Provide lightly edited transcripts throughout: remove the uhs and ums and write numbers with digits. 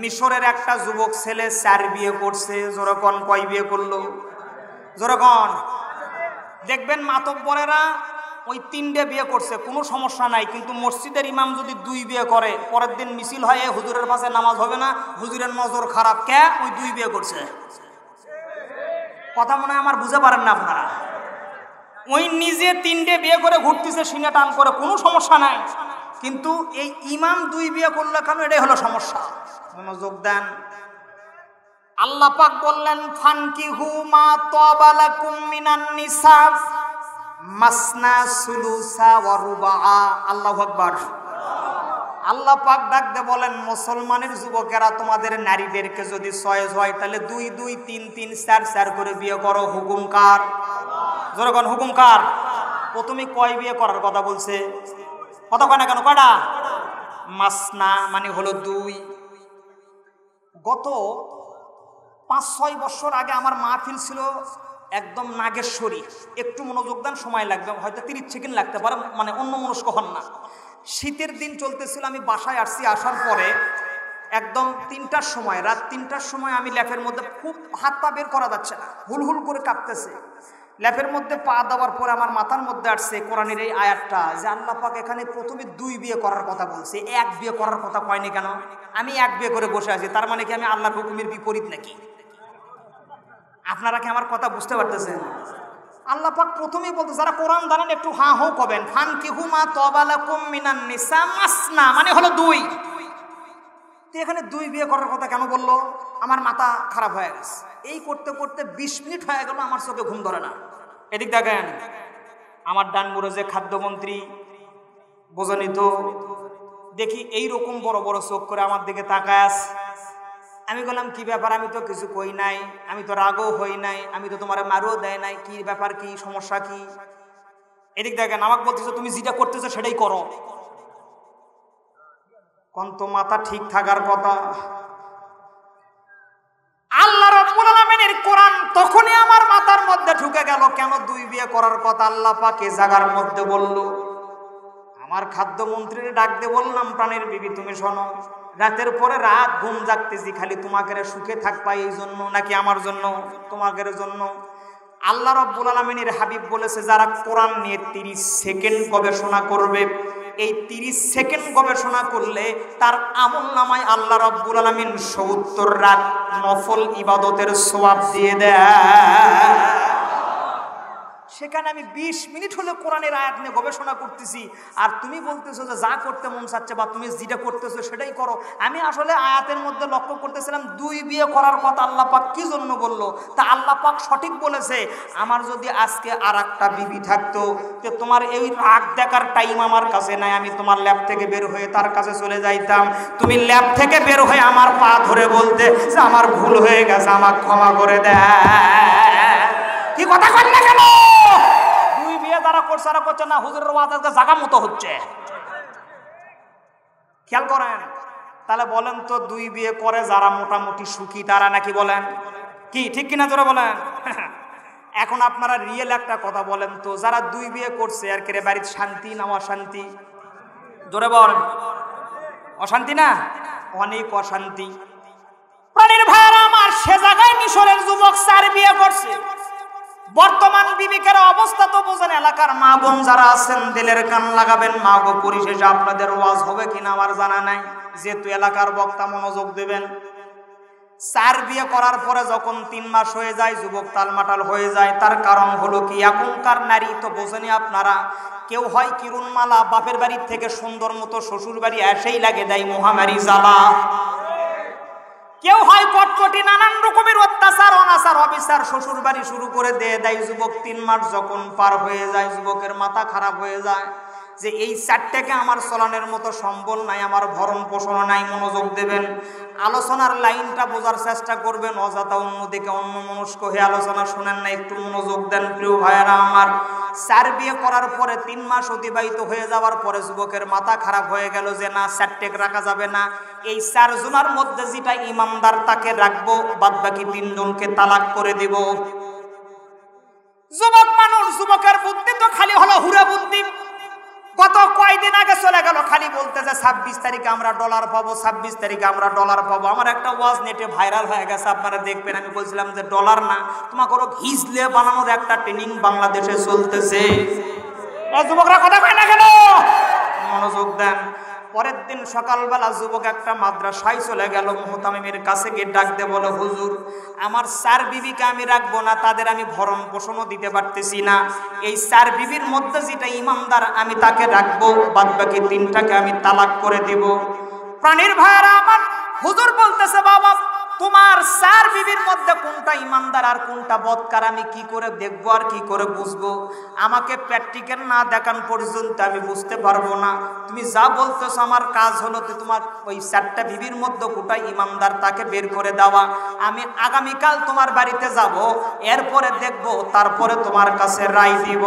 মিশরের একটা যুবক ছেলে 4 বিয়ে করছে। জোরকন কয় বিয়ে করলো? জোরকন। দেখবেন মাতব্বরেরা ওই 3টে বিয়ে করছে, কোনো সমস্যা নাই, কিন্তু মসজিদের ইমাম যদি 2 বিয়ে করে, পরের দিন মিছিল হয় হুজুরের পাশে নামাজ হবে না, হুজুরের নজর খারাপ। কে? ওই 2 বিয়ে করছে। কথা মনে হয় আমার বুঝতে পারেন না আপনারা। ওই নিজে 3টে বিয়ে করে ঘুরতেছে সিনে টান করে, কোনো সমস্যা নাই, কিন্তু এই ইমাম 2 বিয়ে করলে কেন? এটাই হলো সমস্যা। মনোযোগ দেন। আল্লাহ পাক বললেন ফানকিহু মা তাবা লাকুম মিনান নিসা মাসনা সুলুসা ওয়া রুবা। আল্লাহু আকবার। আল্লাহ পাক ডাক দিয়ে বলেন মুসলমানের যুবকেরা, তোমাদের নারীদেরকে যদি 6 হয় তাহলে 2 2 3 3 4 4 করে বিয়ে করো। হুকুম কার? জোরগণ হুকুম কার? প্রথমে কয় বিয়ে করার কথা বলছে? কথা কয় না কেন? কয়টা? মাসনা মানে হলো 2। গত 5-6 বছর আগে আমার মাহফিল ছিল একদম নাগেশ্বরী। একটু মনোযোগ দেন, সময় লাগবে, হয়তো 30 সেকেন্ড লাগতে পারে, মানে অন্য মনস্ক হন না। শীতের দিন চলতেছিল, আমি বাসায় আসছি। আসার পরে একদম 3টার সময়, রাত 3টার সময় আমি ল্যাপের মধ্যে খুব হাত পা বের করা যাচ্ছে না, হুলহুল করে কাঁপতেছে। ল্যাপের মধ্যে পা দেওয়ার পরে আমার মাথার মধ্যে আসছে কোরআনের এই আয়াতটা, যে আল্লাহ পাক এখানে প্রথমে 2 বিয়ে করার কথা বলছে, 1 বিয়ে করার কথা কয়নি কেন? আমি 1 বিয়ে করে বসে আছি, তার মানে কি আমি আল্লাহর হুকুমের বিপরীত নাকি? আপনারা কি আমার কথা বুঝতে পারতেছেন? আল্লাহ পাক প্রথমেই বলতে, যারা কোরআন জানেন একটু হা হো কবেন। ফানকিহু মা তাবা লাকুম মিনান নিসা মাসনা মানে হলো 2। তো এখানে 2 বিয়ে করার কথা কেন বললো? আমার মাথা খারাপ হয়ে গেছে। এই করতে করতে 20 মিনিট হয়ে গেল, আমার চোখে ঘুম ধরে না। এদিক দেখেন, আমার ডান মুড়ে যে খাদ্যমন্ত্রী, বোঝেনি তো, দেখি এইরকম বড় বড় চোখ করে আমার দিকে তাকায় আছে। আমি বললাম কি ব্যাপার? আমি তো কিছু কই নাই, আমি তো রাগও হই নাই, আমি তো তোমার মারও দেয় নাই, কি ব্যাপার, কি সমস্যা কি? এদিক দেখেন, আমাকে বলতেছো তুমি যেটা করতেছো সেটাই করো। কোন তো মাথা ঠিক থাকার কথা। আল্লাহ রাব্বুল আলামিনের কোরআন তখনই আমার মাথার মধ্যে ঢুকে গেল, কেন 2 বিয়ে করার কথা আল্লাহ পাক এই জায়গার মধ্যে বলল। আমার খাদ্যমন্ত্রীর ডাক দিয়ে বললাম, প্রাণের বিবি তুমি শোনো, রাতের পরে রাত ঘুম জাগতেছি খালি তোমাকে সুখে থাকবা এই জন্য, নাকি আমার জন্য? তোমাদের জন্য। আল্লাহ রাব্বুল আলামিনের হাবিব বলেছে, যারা কোরআন নিয়ে 30 সেকেন্ড গবেষণা করবে, এই 30 সেকেন্ড গবেষণা করলে তার আমলনামায় আল্লাহ রাব্বুল আলামিন 70 রাত নফল ইবাদতের সওয়াব দিয়ে দেয়। সেখানে আমি 20 মিনিট হলে কোরআনের আয়াত নিয়ে গবেষণা করতেছি, আর তুমি বলতেছো যে যা করতে মন চাচ্ছে বা তুমি যেটা করতেছো সেটাই করো। আমি আসলে আয়াতের মধ্যে লক্ষ্য করতেছিলাম 2 বিয়ে করার কথা আল্লাহ পাক কি জন্য বললো। তা আল্লাহ পাক সঠিক বলেছে, আমার যদি আজকে আর একটা বিবি থাকতো, তো তোমার এই রাগ দেখার টাইম আমার কাছে নাই, আমি তোমার ল্যাব থেকে বের হয়ে তার কাছে চলে যাইতাম। তুমি ল্যাব থেকে বের হয়ে আমার পা ধরে বলতে যে আমার ভুল হয়ে গেছে, আমাকে ক্ষমা করে দেয়। কি কথা কন না কেন? 2 বিয়ে যারা করছে আর করছে না, হুজুরের ওয়াজ আজকে জায়গা মতো হচ্ছে। খেয়াল করেন। তাহলে বলেন তো, 2 বিয়ে করে যারা মোটামুটি সুখী তারা নাকি? বলেন কি ঠিক কিনা, জোরে বলেন। এখন আপনারা রিয়েল একটা কথা বলেন তো, যারা 2 বিয়ে করছে আর কেরে বাড়িতে শান্তি না অশান্তি? জোরে বলেন। অশান্তি না? অনেক অশান্তি। প্রাণীর ভাইরা আমার, সে জায়গায় মিশরের যুবক 4 বিয়ে করছে। বর্তমান বিবেকের অবস্থা তো বোঝেন। এলাকার মা বোন যারা আছেন দিলের কান লাগাবেন, মা গো পরিশেষে আপনাদের ওয়াজ হবে কিনা আমার জানা নাই, যেহেতু এলাকার বক্তা মনোযোগ দেবেন। 4 বিয়ে করার পরে যখন 3 মাস হয়ে যায়, যুবক তালমাটাল হয়ে যায়। তার কারণ হলো কি, এখনকার নারী তো বোঝেনি আপনারা, কেউ হয় কিরুনমালা, বাপের বাড়ির থেকে সুন্দর মতো শ্বশুর বাড়ি এসেই লাগে দেয় মহামারী জ্বালা। কেউ হয় কটকটি, নানান রকমের অত্যাচার অনাচার অবিচার শ্বশুর বাড়ি শুরু করে দেয়। যুবক 3 মাস যখন পার হয়ে যায়, যুবকের মাথা খারাপ হয়ে যায় যে এই 4টাকে আমার চলানোর মতো সম্বল নাই, আমার ভরণ পোষণ নাই। মনোযোগ দেবেন, আলোচনার লাইনটা বোঝার চেষ্টা করবেন, অযথা অন্যদিকে অন্য মনস্ক হয়ে আলোচনা শোনেন না, একটু মনোযোগ দেন প্রিয় ভাইয়েরা আমার। 4 বিয়ে করার পরে 3 মাস অতিবাহিত হয়ে যাওয়ার পরে যুবকের মাথা খারাপ হয়ে গেল যে না, 4টেক রাখা যাবে না, এই 4 জনের মধ্যে যেটা ইমানদার তাকে রাখবো, বাদ বাকি 3 জনকে তালাক করে দিব। যুবক মানুষ, যুবকের বুদ্ধি তো খালি হলো হুরা বুদ্ধি। গত কয়দিন আগে চলে গেল, খালি বলতেছে 26 তারিখে আমরা ডলার পাবো, 26 তারিখে আমরা ডলার পাবো। আমার একটা ওয়াজ নেটে ভাইরাল হয়ে গেছে, আপনারা দেখবেন। আমি বলছিলাম যে ডলার না, তোমাকে ওরা ঘিজলে বানানোর একটা ট্রেনিং বাংলাদেশে চলতেছে। যুবকরা কথা কয় না কেন? মনোযোগ দেন। পরের দিন সকালবেলা যুবক একটা মাদ্রাসায় চলে গেল, মুহতামিমের কাছে গিয়ে ডাক দিয়ে বলে, হুজুর আমার 4 বিবিকে আমি রাখবো না, তাদের আমি ভরণ পোষণও দিতে পারতেছি না। এই 4 বিবির মধ্যে যেটা ইমানদার আমি তাকে রাখবো, বাদ বাকি 3টাকে আমি তালাক করে দিব। প্রাণীর ভাইয়েরা আমার, হুজুর বলতেছে, বাবা তোমার 4 বিবির মধ্যে কোনটা ইমানদার আর কোনটা বদকার আমি কি করে দেখবো আর কি করে বুঝবো? আমাকে প্র্যাকটিক্যাল না দেখান পর্যন্ত আমি বুঝতে পারবো না। তুমি যা বলতেছো আমার কাজ হলো তোমার ওই 4টা বিবির মধ্যে কোনটা ইমানদার তাকে বের করে দেওয়া। আমি আগামীকাল তোমার বাড়িতে যাব, এরপরে দেখবো, তারপরে তোমার কাছে রায় দিব।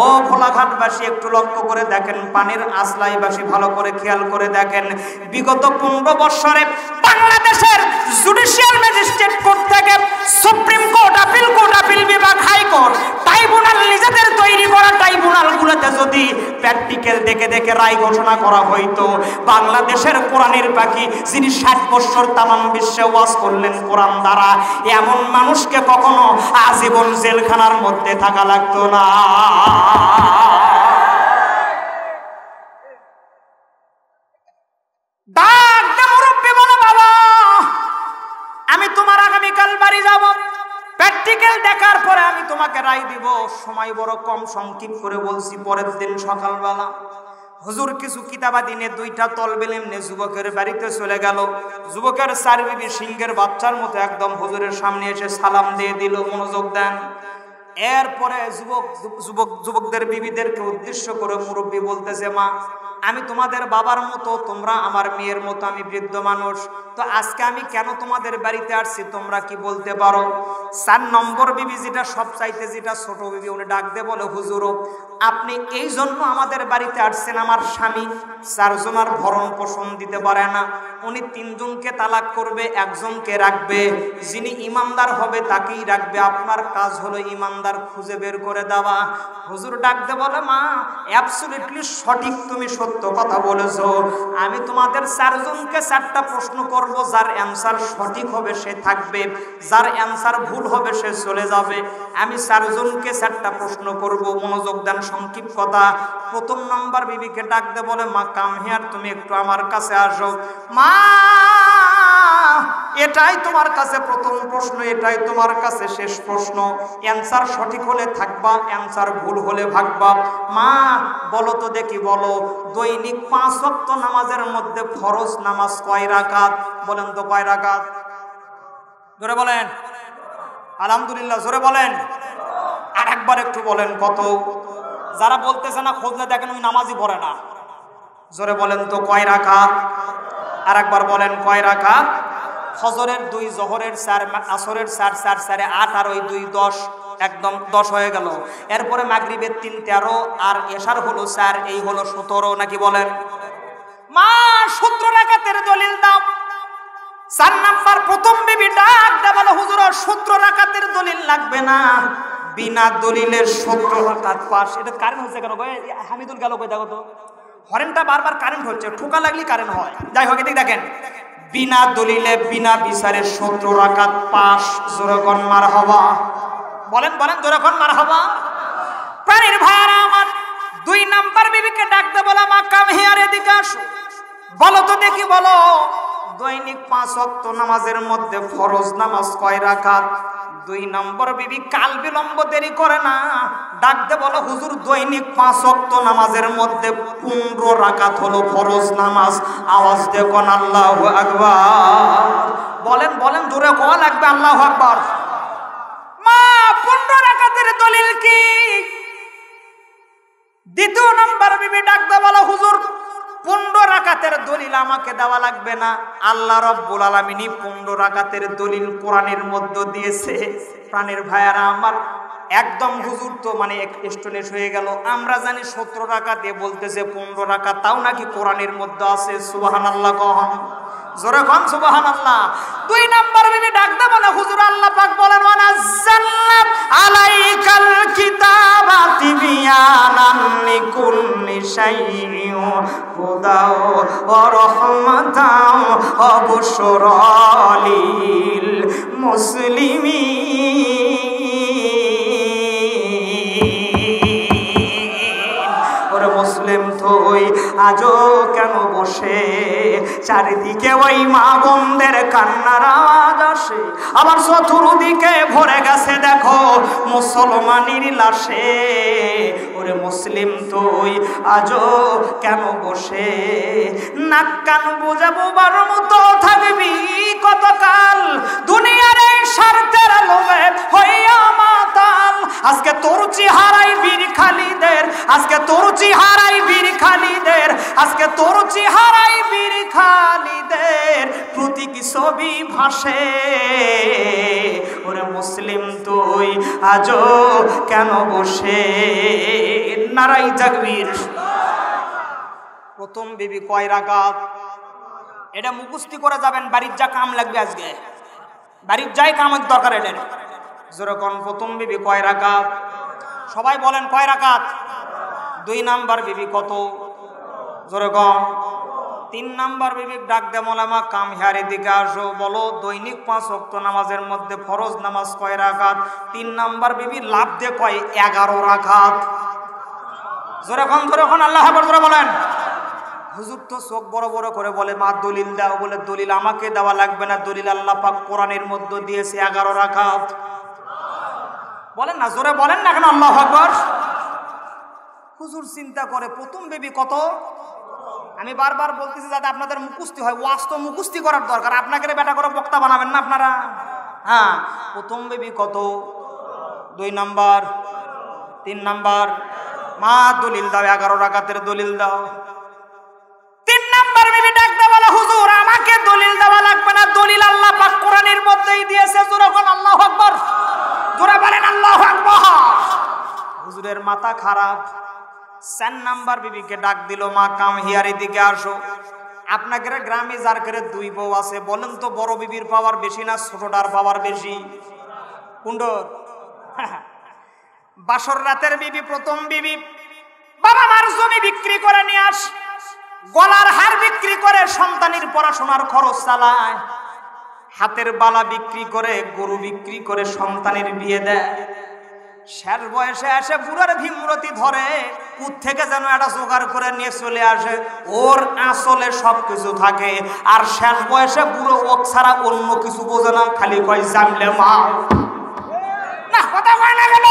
ও ভোলাঘাটবাসী একটু লক্ষ্য করে দেখেন, পানির আসলাইবাসী ভালো করে খেয়াল করে দেখেন, বিগত 15 বছরে বাংলাদেশের জুডিশিয়াল ম্যাজিস্ট্রেট কোর্ট থেকে supreme court, appeal court, appeal বিভাগ, হাইকোর্ট, ট্রাইব্যুনাল নিজেদের তৈরি করা ট্রাইব্যুনালগুলোতে যদি প্র্যাকটিক্যাল দেখে দেখে রায় ঘোষণা করা হইতো, বাংলাদেশের কোরআনের পাখি যিনি 60 বছর তামাম বিশ্বে ওয়াজ করলেন কোরআন দ্বারা, এমন মানুষকে কখনো আজীবন জেলখানার মধ্যে থাকা লাগতো না। আমি তোমার আগামীকাল বাড়ি যাব, প্র্যাকটিক্যাল দেখার পরে আমি তোমাকে রায় দিব। সময় বড় কম, সংক্ষিপ্ত করে বলছি। পরের দিন সকালবেলা হুজুর কিছু কিতাবাদি নিয়ে 2টা তলবেল এমনি যুবকের বাড়িতে চলে গেল। যুবকের 4 বিবি সিংহের বাচ্চার মতো একদম হুজুরের সামনে এসে সালাম দিয়ে দিল। মনোযোগ দেন। এরপরে যুবকদের বিবিদেরকে উদ্দেশ্য করে মুরব্বী বলতেছে, মা আমি তোমাদের বাবার মতো, তোমরা আমার মেয়ের মতো, আমি বৃদ্ধ মানুষ, তো আজকে আমি কেন তোমাদের বাড়িতে আসছি তোমরা কি বলতে পারো? 4 নম্বর বিবি, যেটা সবচাইতে যেটা ছোট বিবি, উনি ডাক দিয়ে বলে, হুজুর আপনি এই জন্য আমাদের বাড়িতে আসছেন, আমার স্বামী 4 জনের ভরণ পোষণ দিতে পারে না, উনি 3 জনকে তালাক করবে, 1 জনকে রাখবে, যিনি ইমানদার হবে তাকেই রাখবে, আপনার কাজ হলো ইমানদার খুঁজে বের করে দেওয়া। হুজুর ডাক দিয়ে বলে, মা অ্যাবসলিউটলি সঠিক, তুমি সত্য কথা বলেছো। আমি তোমাদের 4 জনকে 4টা প্রশ্ন করব, যার অ্যান্সার সঠিক হবে সে থাকবে, যার অ্যান্সার ভুল হবে সে চলে যাবে। আমি 4 জনকে 4টা প্রশ্ন করব। মনোযোগ দেন, সংক্ষিপ্ত কথা। প্রথম নাম্বার বিবিকে ডাক দিয়ে বলে, মা কাম হিয়ার, তুমি একটু আমার কাছে আসো। মা এটাই তোমার কাছে প্রথম প্রশ্ন, এটাই তোমার কাছে শেষ প্রশ্ন। অ্যান্সার সঠিক হলে থাকবা, অ্যান্সার ভুল হলে ভাগবা। মা বলো তো দেখি, বলো দৈনিক 5 ওয়াক্ত নামাজের মধ্যে ফরজ নামাজ কয় রাকাত? বলেন তো কয় রাকাত? জোরে বলেন আলহামদুলিল্লাহ, জোরে বলেন। আর একবার একটু বলেন কত? যারা বলতেছে না খোঁজ না দেখেন ওই নামাজই পড়ে না। জোরে বলেন তো কয় রাকাত? আর একবার বলেন কয় রাকাত? ফজরের 2, জোহরের 4, আসরের 4, 4, 4, 8 আর ওই 2, 10, একদম 10 হয়ে গেল। এরপরে মাগরিবের 3, 13 আর এশার হলো 4, এই হলো 17, নাকি বলেন? মা 17 রাকাতের দলিল দাও। 4 নাম্বার প্রথম বিবি ডাক দেয়া বলে, হুজুর 17 রাকাতের দলিল লাগবে না, বিনা দলিলের 17 রাকাত পাস। এটা কারেন্ট হচ্ছে কেন? হামিদুল গেল কই? দেখো তো হরেনটা বারবার কারেন্ট হচ্ছে, ঠোকা লাগলে কারেন্ট হয়। যাই হোক, এদিকে দেখেন, বিনা দলিলে বিনা বিচারে 17 রাকাত পাস। জোরকন মারহাবা। বলেন বলেন জোরকন মারহাবা। প্রাণীর ভাইয়ারা আমার, 2 নাম্বার বিবিকে ডাকতে বলা, মা কাম হিয়ার, এদিকে আসো। বলো তো দেখি, বলো দৈনিক 5 ওয়াক্ত নামাজের মধ্যে ফরজ নামাজ কয় রাকাত? 2 নম্বর বিবি কাল বিলম্ব দেরি করে না, ডাকতে বলো, হুজুর দৈনিক 5 ওয়াক্ত নামাজের মধ্যে 15 রাকাত হলো ফরজ নামাজ। আওয়াজ দেখুন, আল্লাহু আকবার। বলেন বলেন, জোরে কোয়া লাগবে, আল্লাহু আকবার। মা 15 রাকাতের দলিল কি? 2 নম্বর বিবি ডাকতে বলো, হুজুর 15 রাকাতের দলিল আমাকে দেওয়া লাগবে না, আল্লাহ রাব্বুল আলামিন 15 রাকাতের দলিল কোরআনের মধ্যে দিয়েছে। প্রাণের ভাইয়ারা আমার, একদম হুজুর তো মানে স্টুডেন্ট হয়ে গেল। আমরা জানি 17 রাকাত, এ বলতেছে 15 রাকাত, তাও নাকি কোরআনের মধ্যে আছে। সুবহানাল্লাহ, কহন জোরে কন সুবহানাল্লাহ। 2 নাম্বার নাম্বার বিবি ডাকতে বলে হুজুর আল্লাহ পাক বলেন ওয়ানাজ্জালনা আলাইকাল কিতাবা তিবিয়ানান লিকুল্লি শাইইন হুদাও ওয়া রাহমাতাও ওয়া বুশরা লিল মুসলিমিন। ওরে মুসলিম তুই আজও কেন বসে, চারিদিকে ওই মা বোনদের কান্নার আওয়াজ আসে, আবার চতুর্দিকে ভরে গেছে দেখো মুসলমানের লাশে। ওরে মুসলিম তুই আজও কেন বসে, নাক কান বোঝাবোবার মতো থাকবি কতকাল, দুনিয়ার এই স্বার্থের লোভে হইয়া মাতাল। আজকে তোর চেহারাই বীর খালিদের, আজকে তোর চেহারাই বীর খালিদের, আজকে তোর চেহারাই বীর খালিদের প্রতীক ছবি ভাসে। ওরে মুসলিম তুই আজও কেন বসে, নারাই তাকবীর। প্রথম বিবি কয় রাকাত, এটা মুখস্থি করে যাবেন, বাড়ির যা কাম লাগবে আজকে, বাড়ির যাই কামের দরকার এদের। যেরকম প্রথম বিবি কয় রাকাত, সবাই বলেন কয় রাকাত। 2 নাম্বার বিবি কত, যেরকম 3 নাম্বার বিবি ডাক দে মোলামা কাম হারে দিকে আসো, বলো দৈনিক 5 ওয়াক্ত নামাজের মধ্যে ফরজ নামাজ কয় রাকাত। 3 নাম্বার বিবি লাভ দে কয় 11 রাকাত। যেরকম যেরকম আল্লাহ আকবার জোরে বলেন। হুজুর তো চোখ বড় বড় করে বলে মা দলিল দাও, বলে দলিল আমাকে দেওয়া লাগবে না, দলিল আল্লাহ পাক কোরআনের মধ্যে দিয়েছে 11 রাকাত। বলেন না, জোরে বলেন না কেন আল্লাহু আকবার। হুজুর চিন্তা করে প্রথম বেবি কত। আমি বারবার বলতেছি যাতে আপনাদের মুখস্থি হয়, ওয়াজ তো মুখস্থি করার দরকার, আপনাকে বেটা করে বক্তা বানাবেন না আপনারা। হ্যাঁ, প্রথম বেবি কত, 2 নাম্বার 3 নাম্বার, মা দলিল দাও 11 রাকাতের দলিল দাও। 3 নাম্বার বিবি ডাকতে বলে হুজুর আমাকে দলিল দেওয়া লাগবে না, দলিল আল্লাহ পাক কোরআনের মধ্যেই দিয়েছে। জোরে বলেন আল্লাহু আকবার, জোরে বলেন আল্লাহু আকবার। হুজুরের মাথা খারাপ। 4 নাম্বার বিবিকে ডাক দিল, মা কাম হিয়ার দিকে আসো। আপনাদের গ্রামে যার করে 2 বউ আছে, বলেন তো বড় বিবির পাওয়ার বেশি না ছোটটার পাওয়ার বেশি? কুন্ডর বাসর রাতের বিবি প্রথম বিবি বাবা মার জমি বিক্রি করে নিয়ে আস, গলার হার বিক্রি করে সন্তানের পড়াশোনার খরচ চালায়, হাতের বালা বিক্রি করে, গরু বিক্রি করে সন্তানের বিয়ে দেয়। শেষ বয়সে এসে বুড়ার ভীমরতি ধরে, কুত থেকে যেন একটা জোগাড় করে নিয়ে চলে আসে, ওর আসলে সবকিছু থাকে। আর শেষ বয়সে বুড়ো ওক ছাড়া অন্য কিছু বোঝে না, খালি কয় জানলে মা না, কথা কয় না গেল।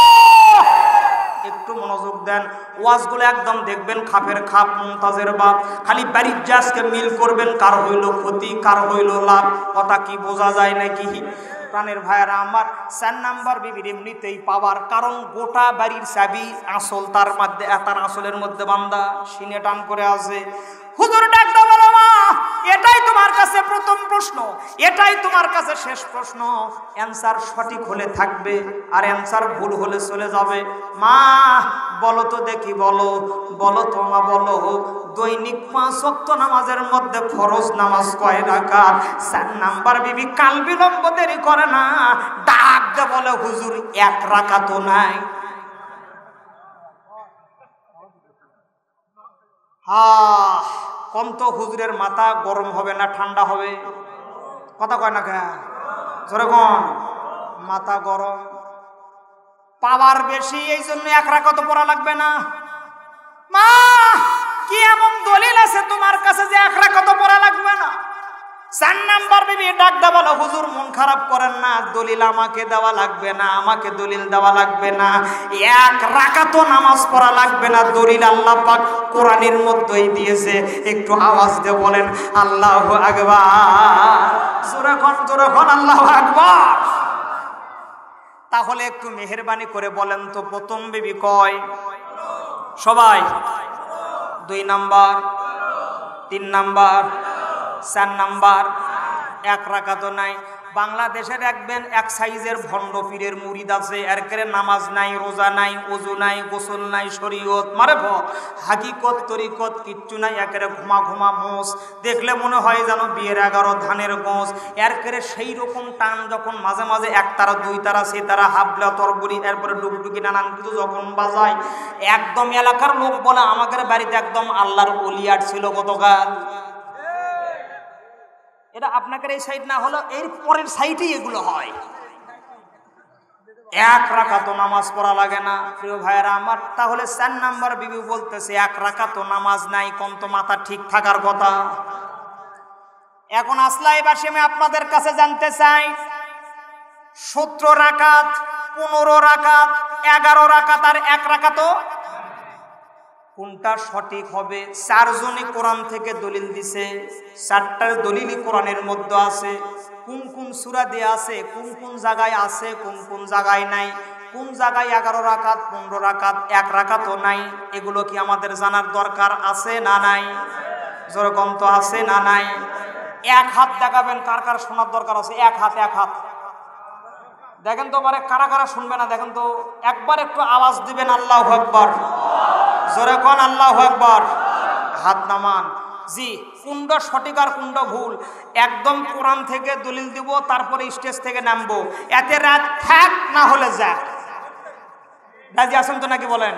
একটু মনোযোগ দেন, ওয়াজগুলো একদম দেখবেন খাপের খাপ, মুমতাজের বাপ। খালি বাড়ির জাজকে মিল করবেন, কার হইল ক্ষতি কার হইল লাভ, কথা কি বোঝা যায় নাকি? প্রাণের ভাইয়েরা আমার, 4 নাম্বার বিবির এমনিতেই পাওয়ার, কারণ গোটা বাড়ির চাবি আসল তার মধ্যে, তার আসলের মধ্যে বান্দা সিনে টান করে আছে। হুজুর ডাকতে বলো মা এটাই তোমার কাছে প্রথম প্রশ্ন, এটাই তোমার কাছে শেষ প্রশ্ন। অ্যান্সার সঠিক হলে থাকবে, আর অ্যান্সার ভুল হলে চলে যাবে। মা বলো তো দেখি, বলো বলো তো মা বলো, দৈনিক 5 ওয়াক্ত নামাজের মধ্যে ফরজ নামাজ কয় রাকাত? 4 নাম্বার বিবি কাল বিলম্ব দেরি করে না, ডাক দে বলে হুজুর 1 রাকাতও নাই। কোন তো হুজুরের মাথা গরম হবে না ঠান্ডা হবে? কথা কয় না কেন? জোরে কোন? মাথা গরম, পাওয়ার বেশি, এই জন্য 1 রাকাত পড়া লাগবে না। মা কি এমন দলিল আছে তোমার কাছে যে 1 রাকাত পড়া লাগবে না? 4 নাম্বার বিবি ডাক দে বলে হুজুর মন খারাপ করেন না, দলিল আমাকে দেওয়া লাগবে না, আমাকে দলিল দেওয়া লাগবে না, 1 রাকাতও নামাজ পড়া লাগবে না, দলিল আল্লাহ পাক কোরআনের মধ্যেই দিয়েছে। একটু আওয়াজ দিয়ে বলেন আল্লাহু আকবার, জোরে কোন আল্লাহু আকবার। তাহলে একটু মেহেরবানি করে বলেন তো প্রথম বিবি কয়? সবাই 2 নাম্বার 3 নাম্বার 4 নাম্বার এক রাকাতও নাই। বাংলাদেশে দেখবেন এক সাইজের ভণ্ড পীরের মুরিদ আছে, এর করে নামাজ নাই, রোজা নাই, ওযু নাই, গোসল নাই, শরীয়ত মারে হাকিকত তরিকত কিচ্ছু নাই, একেবারে ঘুমা ঘুমা মোষ, দেখলে মনে হয় যেন বিয়ের 11 ধানের গোছ। এর করে সেই রকম টান যখন মাঝে মাঝে এক তারা, দুই তারা, সে তারা, হাবলা, তরবরি, এরপরে ডুগডুগি নানান কিছু যখন বাজায়, একদম এলাকার লোক বলে আমাদের বাড়িতে একদম আল্লাহর ওলি আসছিল গতকাল। এটা আপনাদের এই সাইড না হলো এর পরের সাইডেই এগুলো হয়। এক রাকাত নামাজ পড়া লাগে না প্রিয় ভাইয়েরা আমার। তাহলে 4 নাম্বার বিবি বলতেছে এক রাকাত নামাজ নাই, কোন তো মাথা ঠিক থাকার কথা। এখন আসলাইবাসী আমি আপনাদের কাছে জানতে চাই, 17 রাকাত, 15 রাকাত, 11 রাকাত আর 1 রাকাত কোনটা সঠিক হবে? 4 জনই কোরআন থেকে দলিল দিছে, 4টার দলিলই কোরআনের মধ্যে আছে। কোন কোন সূরা দিয়ে আছে, কোন কোন জায়গায় আছে, কোন কোন জায়গায় নাই, কোন জায়গায় 11 রাকাত, 15 রাকাত, 1 রাকাতও নাই, এগুলো কি আমাদের জানার দরকার আছে না নাই? যেরকম তো আছে না নাই? এক হাত দেখাবেন কার কার শোনার দরকার আছে, এক হাত, এক হাত দেখেন তো বারে কারা কারা শুনবে না দেখেন তো, একবার একটু আওয়াজ দিবেন আল্লাহু আকবার, জোরে কোন আল্লাহু আকবার, হাত নামান। জি, কোনটা সঠিক আর কোনটা ভুল একদম কোরআন থেকে দলিল দিব, তারপরে স্টেজ থেকে নামবো, এতে রাত থাক না হলে যাক। রাজি আছেন তো নাকি বলেন?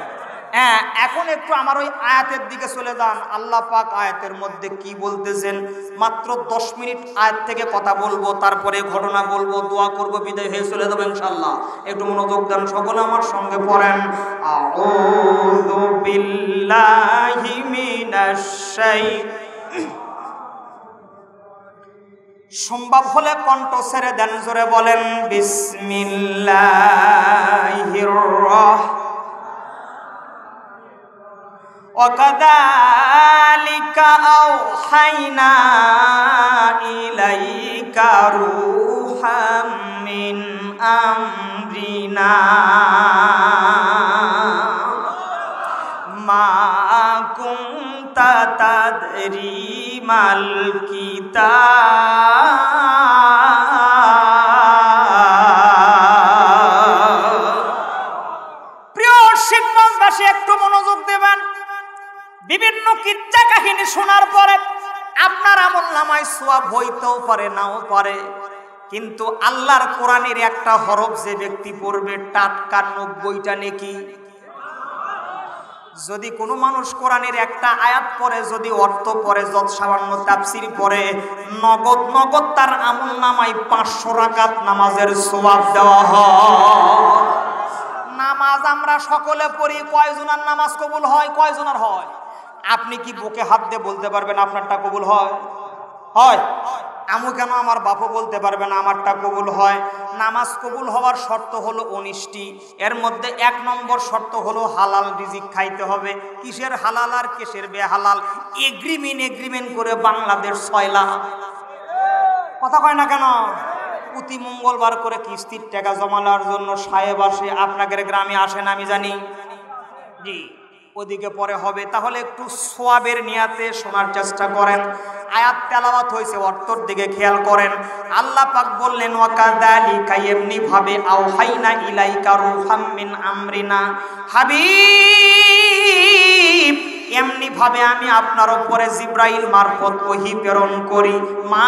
হ্যাঁ, এখন একটু আমার ওই আয়াতের দিকে চলে যান। আল্লাহ পাক আয়াতের মধ্যে কি বলতেছেন, মাত্র 10 মিনিট আয়াত থেকে কথা বলবো, তারপরে ঘটনা বলবো, দোয়া করব, বিদায় হয়ে চলে যাবো ইনশাআল্লাহ। একটু মনোযোগ দেন, সকলে আমার সঙ্গে পড়েন, আউযু বিল্লাহি মিনাশ সম্ভব হলে কণ্ঠ ছেড়ে দেন, জোরে বলেন বিসমিল্লাহির রাহমানির وَكَذَلِكَ أَوْحَيْنَا إِلَيْكَ رُوحًا مِّنْ أَمْرِنَا مَا كُنْتَ تَدْرِي مَا الْكِتَابُ। প্রিয় শিক্ষকবাসী একটু মনোযোগ দেবেন। বিভিন্ন কিচ্ছা কাহিনী শোনার পরে আপনার আমলনামায় সওয়াব হইতেও পারে, নাও পারে, কিন্তু আল্লাহর কোরআনের একটা হরফ যে ব্যক্তি পড়বে টাটকা 90টা নেকি। যদি কোনো মানুষ কোরআনের একটা আয়াত পড়ে, যদি অর্থ পড়ে, যত সামান্য তাফসীর পড়ে, নগদ নগদ তার আমলনামায় 500 রাকাত নামাজের সওয়াব দেওয়া হয়। নামাজ আমরা সকলে পড়ি, কয়জনের নামাজ কবুল হয়, কয়জনের হয়? আপনি কি বুকে হাত দিয়ে বলতে পারবেন আপনারটা কবুল হয়? হয়? আমি কেন আমার বাপও বলতে পারবে না আমারটা কবুল হয়? নামাজ কবুল হওয়ার শর্ত হলো 19টি। এর মধ্যে 1 নম্বর শর্ত হলো হালাল রিজিক খাইতে হবে। কিসের হালাল আর কিসের বেহালাল এগ্রিমেন্ট করে বাংলাদেশ 6 লাখ। কথা কয় না কেন? প্রতি মঙ্গলবার করে কিস্তির টাকা জমানোর জন্য সাহেব আসে, আপনাদের গ্রামে আসে না আমি জানি? জি, ওদিকে পরে হবে। তাহলে একটু সোয়াবের নিয়াতে শোনার চেষ্টা করেন। আয়াত তেলাওয়াত হয়েছে, অর্থের দিকে খেয়াল করেন। আল্লাহ পাক বললেন ওয়াকাযালিকা, এমনি ভাবে, আওহাইনা ইলাইকা রূহাম মিন আমরিনা, হাবিব এমনি ভাবে আমি আপনার উপরে জিব্রাইল মারফত ওহী প্রেরণ করি। মা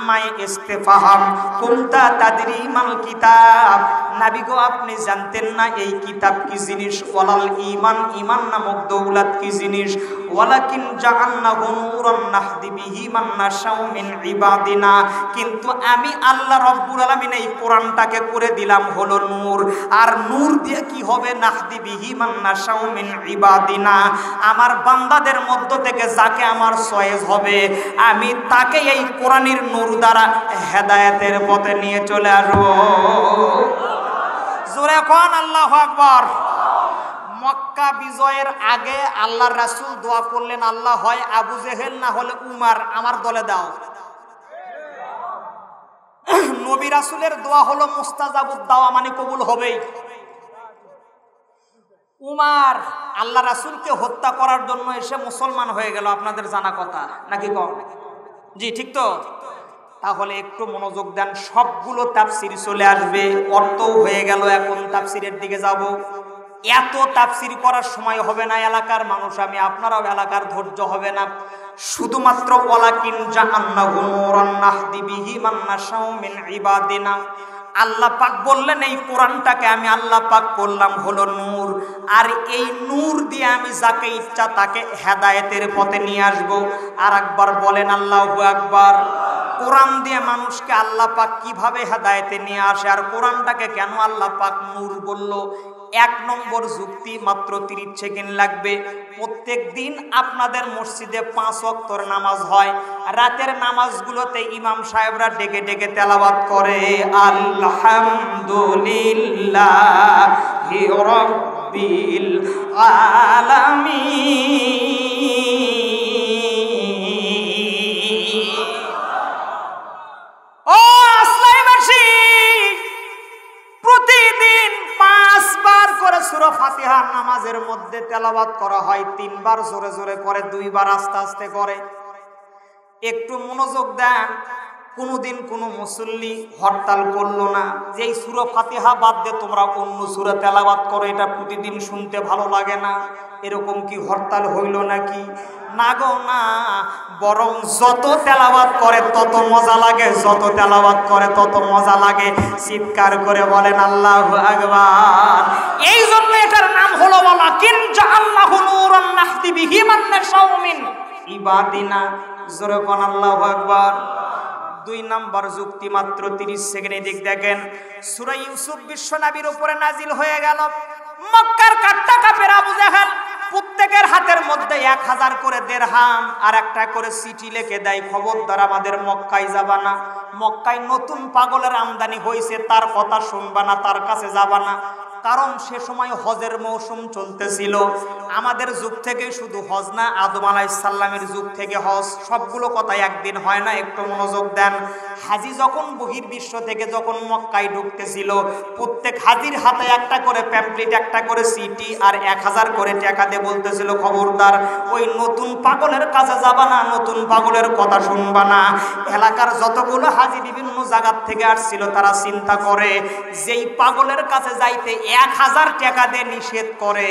মায়ে ইস্তেফাহাম, কুনতা তাদরি মাল কিতাব, নবী গো আপনি জানতেন না এই কিতাব কি জিনিস? ওয়ালাল ঈমান, ঈমান নামক দৌলত কি জিনিস? ওয়ালাকিন জাআলনাহু নূরান নাহদি বিহি মান নাশাউ মিন ইবাদিনা, কিন্তু আমি আল্লাহ রাব্বুল আলামিন এই কোরআনটাকে করে দিলাম হলো নূর। আর নূর দিয়ে কি হবে? নাহদি বিহি মান নাশাউ মিন ইবাদিনা, আমার বান্দাদের মধ্য থেকে যাকে আমার চয়েস হবে আমি তাকে এই কোরআনের নূর দ্বারা হেদায়েতের পথে নিয়ে চলে আসবো। জোরে কোন আল্লাহু আকবার। মক্কা বিজয়ের আগে আল্লাহর রাসূল দোয়া করলেন, আল্লাহ হয় আবু জেহেল না হলে উমার আমার দলে দাও। নবী রাসূলের দোয়া হলো মুস্তাজাবুদ দাওয়া, মানে কবুল হবেই। উমার আল্লাহ রাসূলকে হত্যা করার জন্য এসে মুসলমান হয়ে গেল, আপনাদের জানা কথা নাকি কম? জি ঠিক তো। তাহলে একটু মনোযোগ দেন, সবগুলো তাফসির চলে আসবে, অর্থও হয়ে গেল। এখন তাফসিরের দিকে যাব। এত তাফসির করার সময় হবে না এলাকার মানুষ, আমি আপনারাও এলাকার ধৈর্য হবে না। শুধুমাত্র ওয়ালাকিন জাআন্নাহু নূরান নাহদি বিহি মান নাশাউ মিন ইবাদিনা, আল্লাহ পাক বললেন এই কোরআনটাকে আমি আল্লাহ পাক করলাম হলো নূর, আর এই নূর দিয়ে আমি যাকে ইচ্ছা তাকে হেদায়েতের পথে নিয়ে আসব। আর একবার বলেন আল্লাহু আকবার। কোরআন দিয়ে মানুষকে আল্লাহ পাক কিভাবে হেদায়েতে নিয়ে আসে, আর কোরআনটাকে কেন আল্লাহ পাক নূর বলল? এক নম্বর যুক্তি, মাত্র 30 সেকেন্ড লাগবে। প্রত্যেক দিন আপনাদের মসজিদে 5 ওয়াক্তের নামাজ হয়, রাতের নামাজগুলোতে ইমাম সাহেবরা ডেকে ডেকে তেলাওয়াত করে আলহামদুলিল্লাহি রাব্বিল আলামিন। ও আসলাইবাসী, প্রতিদিন 5 বার করে সূরা ফাতিহা নামাজের মধ্যে তেলাওয়াত করা হয়। 3 বার জোরে জোরে করে, 2 বার আস্তে আস্তে করে। একটু মনোযোগ দেন, কোনোদিন কোনো মুসল্লি হরতাল করলো না যে এই সূরা ফাতিহা বাদ দিয়ে তোমরা অন্য সূরা তেলাওয়াত করো, এটা প্রতিদিন শুনতে ভালো লাগে না। এরকম কি হরতাল হইল নাকি? না গো না, বরং যত তেলাওয়াত করে তত মজা লাগে, যত তেলাওয়াত করে তত মজা লাগে। চিৎকার করে বলেন আল্লাহু আকবার। এই জন্য এটার নাম হলো ওয়ালাকিন জাআল্লাহু নূরান নাহদি বিহি মান নাশাউ মিন ইবাদিনা। জোরে কোন আল্লাহু আকবার। 2 নাম্বার যুক্তি, মাত্র 30 সেকেন্ডে দিক দেখেন। সূরা ইউসুফ বিশ্বনবীর উপরে নাজিল হয়ে গেল। মক্কার কাট্টা কাফের আবু জাহেল প্রত্যেকের হাতের মধ্যে 1000 করে দিরহাম আর একটা করে চিঠি লিখে দেয়, খবরদার আমাদের মক্কায় যাবা না, মক্কায় নতুন পাগলের আমদানি হয়েছে, তার কথা শুনবা না, তার কাছে যাবা না। কারণ সে সময় হজের মৌসুম চলতেছিল। আমাদের যুগ থেকে শুধু হজ না, আদম আলাইহিস সালামের যুগ থেকে হজ, সবগুলো কথা একদিন হয় না। একটু মনোযোগ দেন। হাজি যখন বহির্বিশ্ব থেকে যখন মক্কায় ঢুকতেছিল, প্রত্যেক হাজির হাতে একটা করে প্যাম্পলেট, একটা করে সিটি আর 1000 করে টাকা দিয়ে বলতেছিল, খবরদার ওই নতুন পাগলের কাছে যাবা না, নতুন পাগলের কথা শুনবা না। এলাকার যতগুলো হাজি বিভিন্ন জায়গার থেকে আসছিল, তারা চিন্তা করে যেই পাগলের কাছে যাইতে 1000 টাকা দিয়ে নিষেধ করে,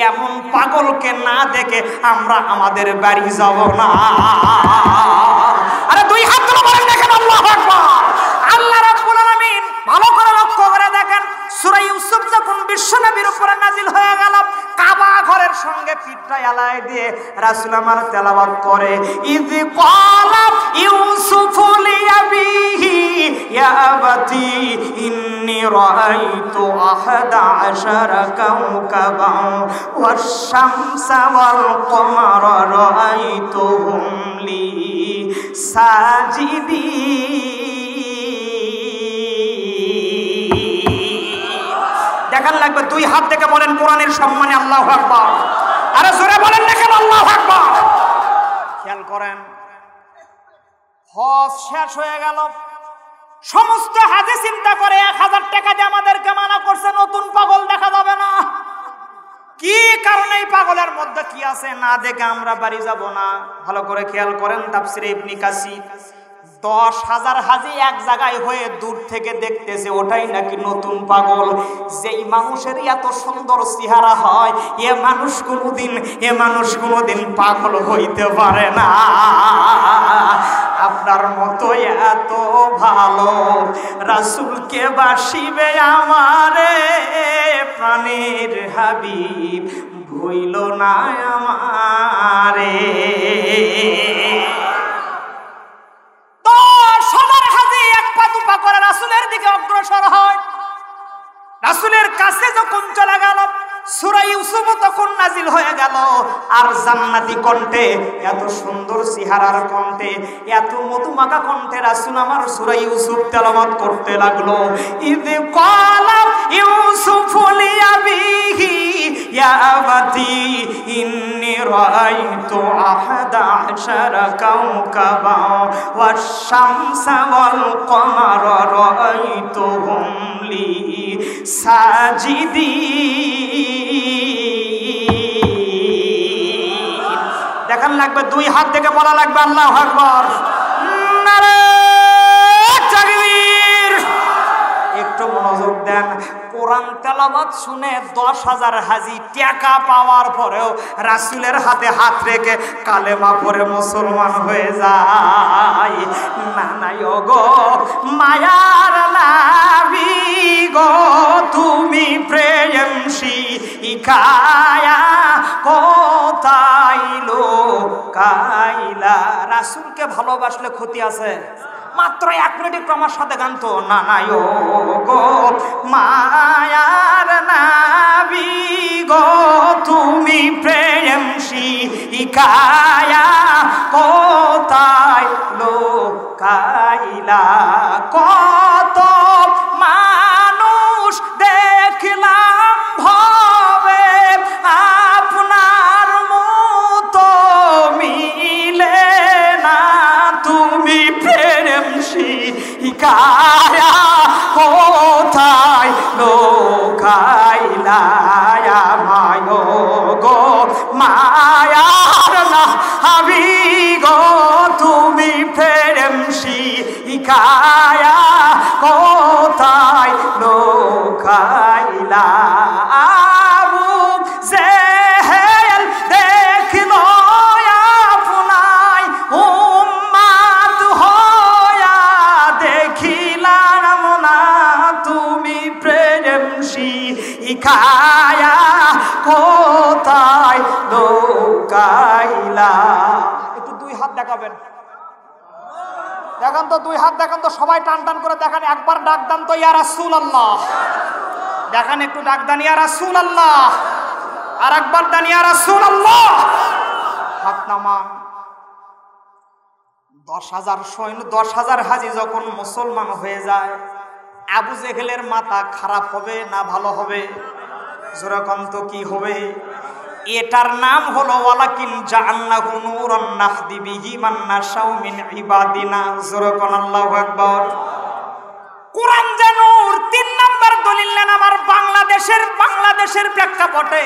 এমন পাগলকে না দেখে আমরা আমাদের বাড়ি যাব না। আরে 2 হাত তুলে বলেন দেখেন আল্লাহু আকবার। আল্লাহ রাব্বুল আলামিন ভালো করে লক্ষ্য করে দেখেন, সূরা ইউসুফ যখন বিশ্বনবীর উপরে নাজিল হয়ে গেল, কাবা ঘরের সঙ্গে পিঠটা এলাই দিয়ে রাসূল আমার তেলাওয়াত করে, ইয ক্বালা ইউসুফু লিআবিহি ইয়া আবাতি ইন্নী রাআইতু 11 কাওকাবান ওয়াশ-শামসা ওয়াল কমারা রাআইতুহুম লি সাজিদিন। দেখান লাগবে 2 হাত থেকে বলেন কোরআনের সম্মানে আল্লাহু আকবার। আরে জোরে বলেন দেখেন আল্লাহু আকবার। খেয়াল করেন, হজ শেষ হয়ে গেল, সমস্ত হাজি চিন্তা করে 1000 টাকা দিয়ে আমাদেরকে মানা করছে, নতুন পাগল দেখা যাবে না। কি কারণে এই পাগলের মধ্যে কি আছে না দেখে আমরা বাড়ি যাব না। ভালো করে খেয়াল করেন, তাফসিরে ইবনে কাসির 10,000 হাজি এক জায়গায় হয়ে দূর থেকে দেখতেছে, ওটাই নাকি নতুন পাগল। যেই মানুষের এত সুন্দর চেহারা হয়, এ মানুষ কোনোদিন পাগল হইতে পারে না। আপনার মতো এত ভালো রাসূলকে বাসিবে আমারে, প্রাণের হাবিব ভুইল না আমারে। 10,000 হাজি এক পা দুপা করে রাসূলের দিকে অগ্রসর হয়। রাসূলের কাছে যখন চলে গেল, সূরা ইউসুফ তখন নাজিল হয়ে গেল। আর জান্নাতি কণ্ঠে, এত সুন্দর চেহারার কণ্ঠে, এত মধুমাখা কণ্ঠে রাসূল আমার সূরা ইউসুফ তেলাওয়াত করতে লাগলো। ইয ক্বালা ইউসুফু লিআবিহি ইয়া আবাতি ইন্নী রাআইতু 11 কাওকাবান ওয়াশ-শামসা ওয়াল কমারা রাআইতুহুম লি সাজিদিন। দেখান লাগবে 2 হাত থেকে বলা লাগবে আল্লাহু আকবার। নারে তেলাওয়াত শুনে 10,000 হাজি টাকা পাওয়ার পরেও রাসূলের হাতে হাত রেখে কালেমা পড়ে মুসলমান হয়ে যায়। না নাই গো মায়ার নবী গো তুমি প্রেম শিখায়া কোথায় লোকাইলা। রাসূলকে ভালোবাসলে ক্ষতি আছে? মাত্র 1 মিনিট একটু আমার সাথে গান তো। না নাই গো মায়ার নবী গো তুমি প্রেম শিখায়া কোথায় লোকাইলা। কত মানুষ দেখলাম ভবে আপনার মতো মিলে না, তুমি প্রেম শিখায়া কোথায় লোকাইলা। মায় গো মায়ার নবী গো তুমি প্রেম শিখায়া কোথায় লোকাইলা। আবু জেহেল দেখলো আপনায় উম্মাত হয়া দেখিলাম না, তুমি প্রেম শিখায়া কোথায় লোকাইলা। একটু 2 হাত দেখাবেন, দেখান তো 2 হাত দেখান তো, সবাই টান টান করে দেখান। একবার ডাক দান তো ইয়া রাসূলুল্লাহ, দেখান একটু ডাক দান ইয়া রাসূলুল্লাহ, আর একবার দান ইয়া রাসূলুল্লাহ। হাত নামান। 10,000 সৈন্য 10,000 হাজি যখন মুসলমান হয়ে যায়, আবু জেহেলের মাথা খারাপ হবে না ভালো হবে? যেরকম তো কি হবে? এটার নাম হলো ওয়ালাকিন জাআলনাহু নূরান নাহদি বিহি মান নাশাউ মিন ইবাদিনা। যেরকম আল্লাহু আকবার। কোরআন যে নূর, 3 নাম্বার দলিল নেন আমার বাংলাদেশের প্রেক্ষাপটে।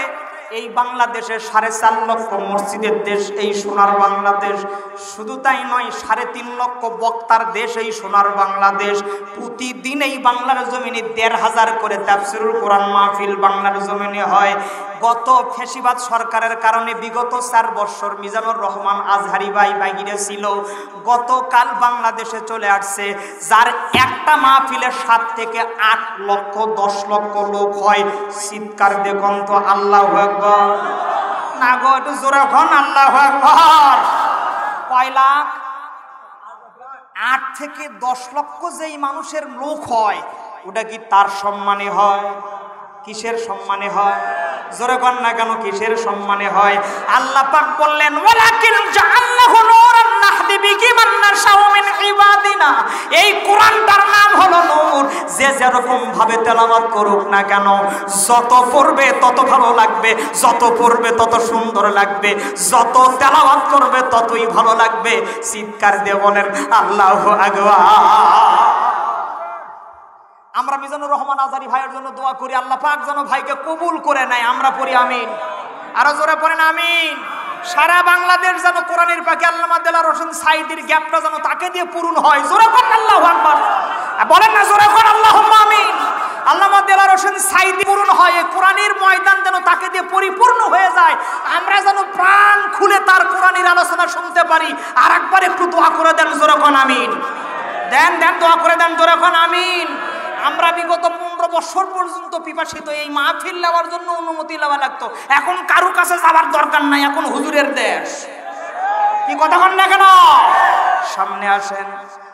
এই বাংলাদেশে 4.5 লক্ষ মসজিদের দেশ এই সোনার বাংলাদেশ। শুধু তাই নয়, 3.5 লক্ষ বক্তার দেশ এই সোনার বাংলাদেশ। প্রতিদিন এই বাংলার জমিনে 1,500 করে তাফসীরুল কোরআন মাহফিল বাংলার জমিনে হয়। গত ফ্যাসিবাদ সরকারের কারণে বিগত 4 বছর মিজানুর রহমান আজহারি ভাই বাইরে ছিল, গতকাল বাংলাদেশে চলে আসছে, যার একটা মাহফিলে 7 থেকে 8 লক্ষ 10 লক্ষ লোক হয়। চিৎকার দেখুন তো আল্লাহু আকবার। না গো একটু জোরে কোন আল্লাহু আকবার। কয় লাখ? 8 থেকে 10 লক্ষ যেই মানুষের লোক হয়, ওটা কি তার সম্মানে হয়? কিসের সম্মানে হয়? জোরে কোন না কেন, কিসের সম্মানে হয়? আল্লাহ পাক বললেন ওয়ালাকিন জাআলনাহু নূরান নাহদি বিহি মান নাশাউ মিন ইবাদিনা। এই কোরআনটার নাম হলো নূর। যে যেরকম ভাবে তেলাওয়াত করুক না কেন, যত পড়বে তত ভালো লাগবে, যত পড়বে তত সুন্দর লাগবে, যত তেলাওয়াত করবে ততই ভালো লাগবে। চিৎকার দিয়ে বলেন আল্লাহু আকবার। আমরা মিজানুর রহমান আজহারি ভাইয়ের জন্য দোয়া করি, আল্লাহ পাক যেন ভাইকে কবুল করে নেয়। আমরা পড়ি আমিন। আরো জোরে পড়েন আমিন। সারা বাংলাদেশ যেন কোরআনের পাখি আল্লামা দেলাওয়ার হোসেন সাঈদীর গ্যাপটা যেন তাকে দিয়ে পূরণ হয়। জোরে পড়েন আল্লাহু আকবার। বলেন না জোরে পড়েন আল্লাহুম্মা আমিন। আল্লামা দেলাওয়ার হোসেন সাঈদী পূরণ হয়, কোরআনের ময়দান যেন তাকে দিয়ে পরিপূর্ণ হয়ে যায়। আমরা যেন প্রাণ খুলে তার কোরআনের আলোচনা শুনতে পারি। আর একবার একটু দোয়া করে দেন, জোরে পড়েন আমিন। দেন দোয়া করে দেন, জোরে পড়েন আমিন। আমরা বিগত 15 বছর পর্যন্ত পিপাসিত, এই মাহফিল নেওয়ার জন্য অনুমতি নেওয়া লাগতো। এখন কারো কাছে যাওয়ার দরকার নাই, এখন হুজুরের দেশ। কি কথা বলেন না কেন? সামনে আসেন।